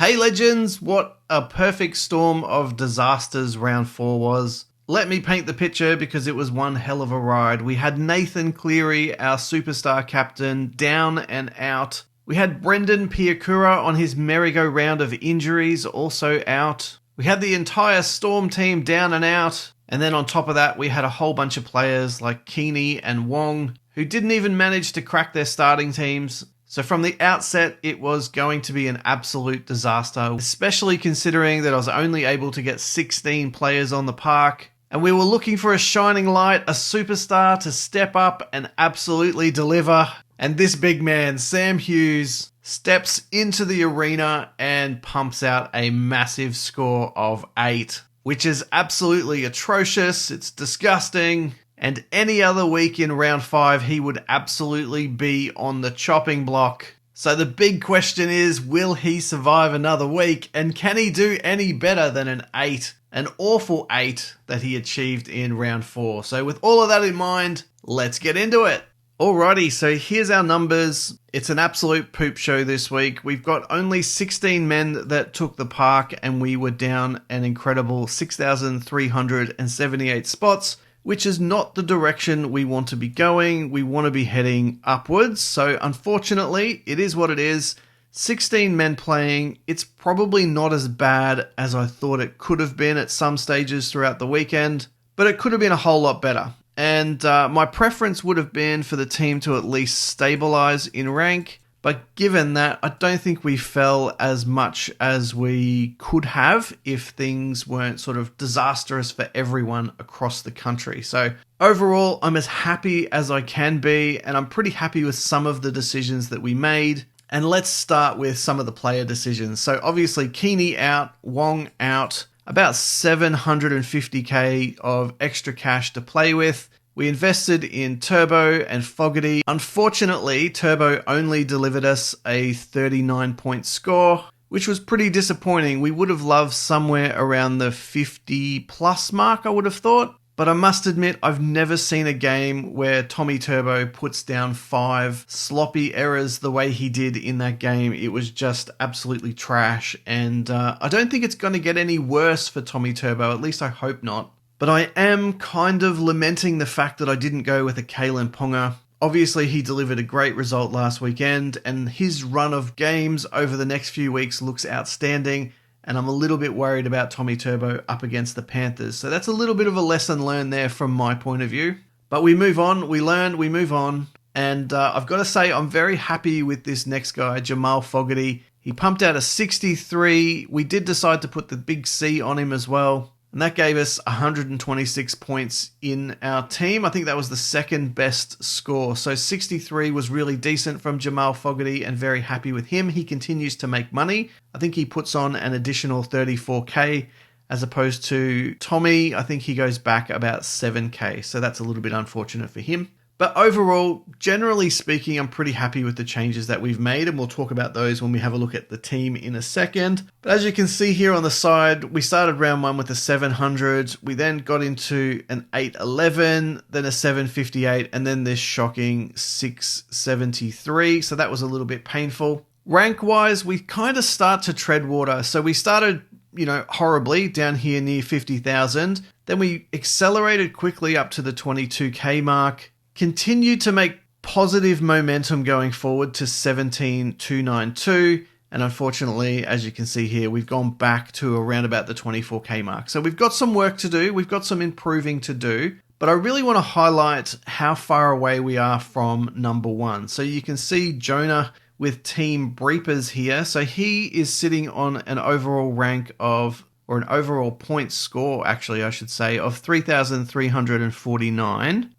Hey legends, what a perfect storm of disasters round 4 was. Let me paint the picture because it was one hell of a ride. We had Nathan Cleary, our superstar captain, down and out. We had Brendan Piakura on his merry-go-round of injuries, also out. We had the entire Storm team down and out. And then on top of that, we had a whole bunch of players like Keeney and Wong who didn't even manage to crack their starting teams. So from the outset, it was going to be an absolute disaster, especially considering that I was only able to get 16 players on the park. And we were looking for a shining light, a superstar to step up and absolutely deliver. And this big man, Sam Hughes, steps into the arena and pumps out a massive score of 8, which is absolutely atrocious. It's disgusting. And any other week in round 5, he would absolutely be on the chopping block. So the big question is, will he survive another week? And can he do any better than an 8? An awful 8 that he achieved in round 4. So with all of that in mind, let's get into it. Alrighty, so here's our numbers. It's an absolute poop show this week. We've got only 16 men that took the park, and we were down an incredible 6,378 spots, which is not the direction we want to be going. We want to be heading upwards. So unfortunately, it is what it is. 16 men playing. It's probably not as bad as I thought it could have been at some stages throughout the weekend, but it could have been a whole lot better. And my preference would have been for the team to at least stabilize in rank. But given that, I don't think we fell as much as we could have if things weren't sort of disastrous for everyone across the country. So overall, I'm as happy as I can be, and I'm pretty happy with some of the decisions that we made. And let's start with some of the player decisions. So obviously, Keeney out, Wong out, about 750k of extra cash to play with. We invested in Turbo and Fogarty. Unfortunately, Turbo only delivered us a 39-point score, which was pretty disappointing. We would have loved somewhere around the 50-plus mark, I would have thought. But I must admit, I've never seen a game where Tommy Turbo puts down 5 sloppy errors the way he did in that game. It was just absolutely trash. And I don't think it's going to get any worse for Tommy Turbo. At least I hope not. But I am kind of lamenting the fact that I didn't go with a Kalen Ponga. Obviously, he delivered a great result last weekend, and his run of games over the next few weeks looks outstanding, and I'm a little bit worried about Tommy Turbo up against the Panthers. So that's a little bit of a lesson learned there from my point of view. But we move on, we learn, we move on. And I've got to say, I'm very happy with this next guy, Jamal Fogarty. He pumped out a 63. We did decide to put the big C on him as well. And that gave us 126 points in our team. I think that was the second best score. So 63 was really decent from Jamal Fogarty and very happy with him. He continues to make money. I think he puts on an additional 34k as opposed to Tommy. I think he goes back about 7k. So that's a little bit unfortunate for him. But overall, generally speaking, I'm pretty happy with the changes that we've made, and we'll talk about those when we have a look at the team in a second. But as you can see here on the side, we started round 1 with a 700. We then got into an 811, then a 758, and then this shocking 673. So that was a little bit painful. Rank-wise, we kind of start to tread water. So we started, horribly down here near 50,000. Then we accelerated quickly up to the 22k mark. Continued to make positive momentum going forward to 17,292, and unfortunately, as you can see here, we've gone back to around about the 24k mark. So we've got some work to do, we've got some improving to do, but I really want to highlight how far away we are from number 1. So you can see Jonah with Team Breepers here. So he is sitting on an overall rank of, or an overall point score, actually, I should say, of 3,349.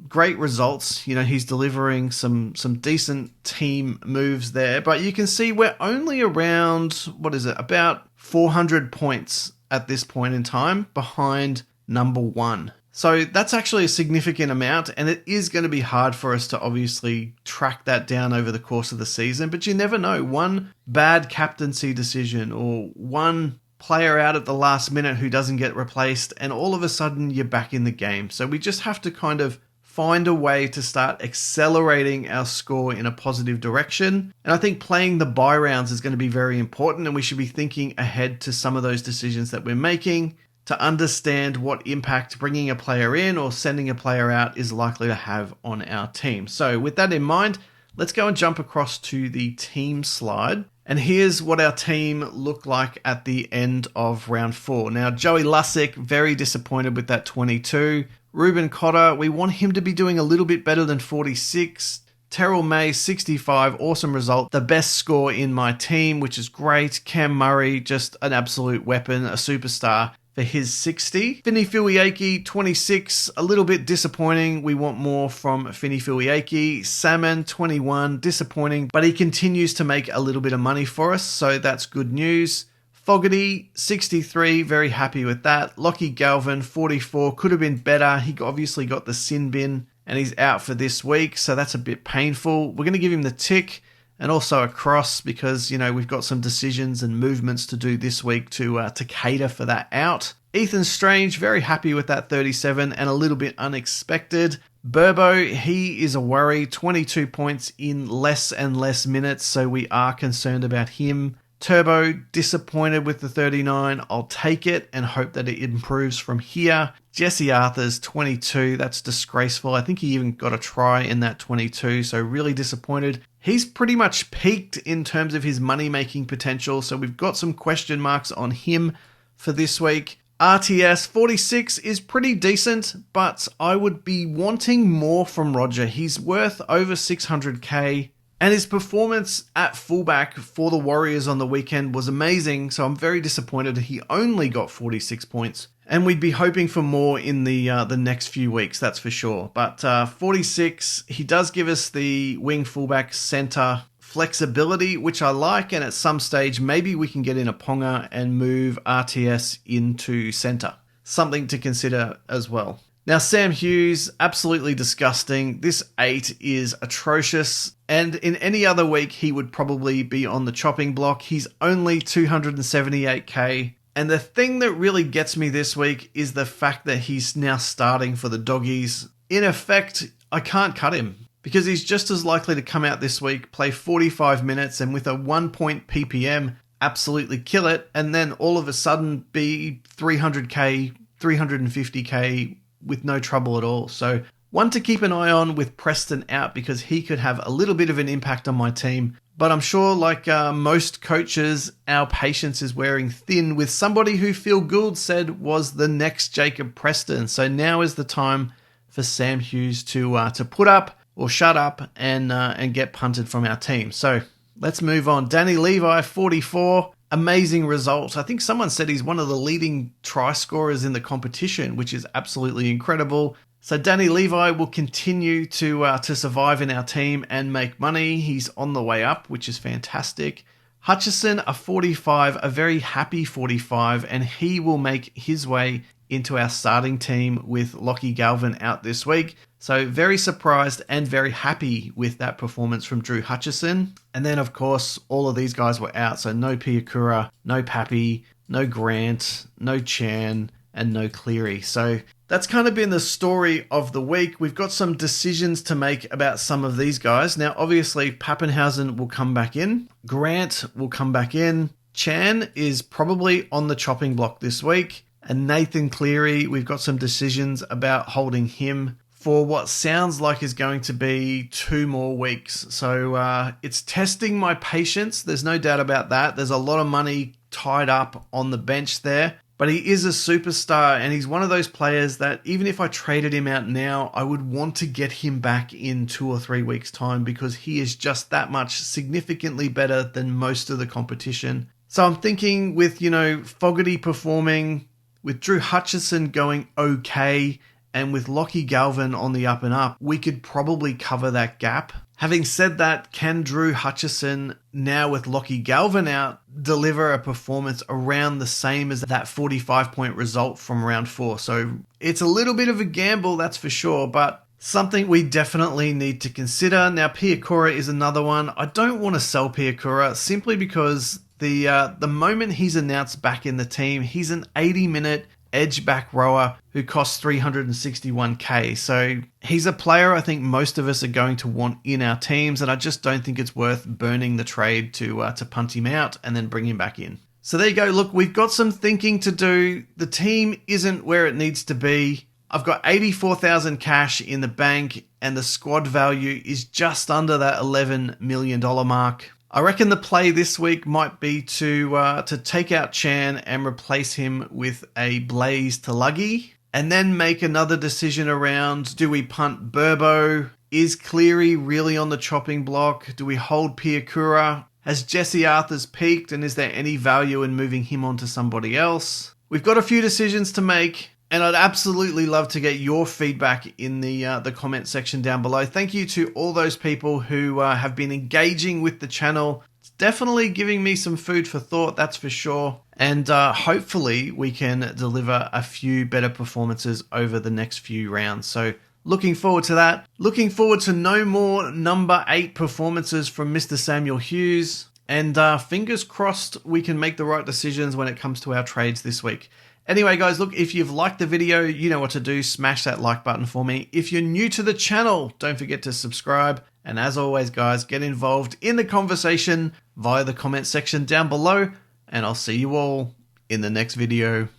Great results. He's delivering some decent team moves there, but you can see we're only around, about 400 points at this point in time behind number 1. So that's actually a significant amount, and it is going to be hard for us to obviously track that down over the course of the season, but you never know. One bad captaincy decision or one player out at the last minute who doesn't get replaced, and all of a sudden you're back in the game. So we just have to kind of find a way to start accelerating our score in a positive direction. And I think playing the bye rounds is going to be very important, and we should be thinking ahead to some of those decisions that we're making to understand what impact bringing a player in or sending a player out is likely to have on our team. So with that in mind, let's go and jump across to the team slide. And here's what our team looked like at the end of round 4. Now, Joey Lussick, very disappointed with that 22. Ruben Cotter, we want him to be doing a little bit better than 46. Terrell May, 65, awesome result. The best score in my team, which is great. Cam Murray, just an absolute weapon, a superstar for his 60. Finny Filiaki, 26, a little bit disappointing. We want more from Finny Filiaki. Salmon, 21, disappointing, but he continues to make a little bit of money for us, so that's good news. Fogarty, 63, very happy with that. Lockie Galvin, 44, could have been better. He obviously got the sin bin, and he's out for this week, so that's a bit painful. We're going to give him the tick and also a cross because, we've got some decisions and movements to do this week to cater for that out. Ethan Strange, very happy with that 37 and a little bit unexpected. Burbo, he is a worry, 22 points in less and less minutes, so we are concerned about him. Turbo, disappointed with the 39. I'll take it and hope that it improves from here. Jesse Arthur's 22. That's disgraceful. I think he even got a try in that 22, so really disappointed. He's pretty much peaked in terms of his money-making potential, so we've got some question marks on him for this week. RTS 46 is pretty decent, but I would be wanting more from Roger. He's worth over 600k. And his performance at fullback for the Warriors on the weekend was amazing, so I'm very disappointed he only got 46 points. And we'd be hoping for more in the next few weeks, that's for sure. But 46, he does give us the wing fullback center flexibility, which I like, and at some stage maybe we can get in a Ponga and move RTS into center. Something to consider as well. Now, Sam Hughes, absolutely disgusting. This 8 is atrocious. And in any other week, he would probably be on the chopping block. He's only 278k. And the thing that really gets me this week is the fact that he's now starting for the Doggies. In effect, I can't cut him because he's just as likely to come out this week, play 45 minutes, and with a 1-point PPM, absolutely kill it. And then all of a sudden be 300k, 350k, with no trouble at all. So one to keep an eye on with Preston out because he could have a little bit of an impact on my team. But I'm sure like most coaches, our patience is wearing thin with somebody who Phil Gould said was the next Jacob Preston. So now is the time for Sam Hughes to put up or shut up and get punted from our team. So let's move on. Danny Levi, 44. Amazing result. I think someone said he's one of the leading try scorers in the competition, which is absolutely incredible. So Danny Levi will continue to survive in our team and make money. He's on the way up, which is fantastic. Hutchison, a 45, a very happy 45, and he will make his way into our starting team with Lockie Galvin out this week. So very surprised and very happy with that performance from Drew Hutchison. And then, of course, all of these guys were out. So no Piakura, no Pappy, no Grant, no Chan, and no Cleary. So that's kind of been the story of the week. We've got some decisions to make about some of these guys. Now, obviously, Pappenhausen will come back in. Grant will come back in. Chan is probably on the chopping block this week. And Nathan Cleary, we've got some decisions about holding him for what sounds like is going to be 2 more weeks. So it's testing my patience. There's no doubt about that. There's a lot of money tied up on the bench there. But he is a superstar, and he's one of those players that even if I traded him out now, I would want to get him back in 2 or 3 weeks' time because he is just that much significantly better than most of the competition. So I'm thinking with, Fogarty performing, with Drew Hutchison going okay, and with Lockie Galvin on the up and up, we could probably cover that gap. Having said that, can Drew Hutchison, now with Lockie Galvin out, deliver a performance around the same as that 45-point result from round 4? So it's a little bit of a gamble, that's for sure, but something we definitely need to consider. Now, Piakura is another one. I don't want to sell Piakura simply because the moment he's announced back in the team, he's an 80-minute edge back rower who costs 361k. So he's a player I think most of us are going to want in our teams, and I just don't think it's worth burning the trade to punt him out and then bring him back in. So there you go. Look, we've got some thinking to do. The team isn't where it needs to be. I've got 84,000 cash in the bank, and the squad value is just under that $11 million mark. I reckon the play this week might be to take out Chan and replace him with a Blaze to Luggy, and then make another decision around, do we punt Burbo? Is Cleary really on the chopping block? Do we hold Piakura? Has Jesse Arthurs peaked, and is there any value in moving him on to somebody else? We've got a few decisions to make, and I'd absolutely love to get your feedback in the comment section down below. Thank you to all those people who have been engaging with the channel. It's definitely giving me some food for thought, that's for sure. And hopefully we can deliver a few better performances over the next few rounds. So looking forward to that. Looking forward to no more number 8 performances from Mr. Samuel Hughes. And fingers crossed we can make the right decisions when it comes to our trades this week. Anyway, guys, look, if you've liked the video, you know what to do. Smash that like button for me. If you're new to the channel, don't forget to subscribe. And as always, guys, get involved in the conversation via the comment section down below. And I'll see you all in the next video.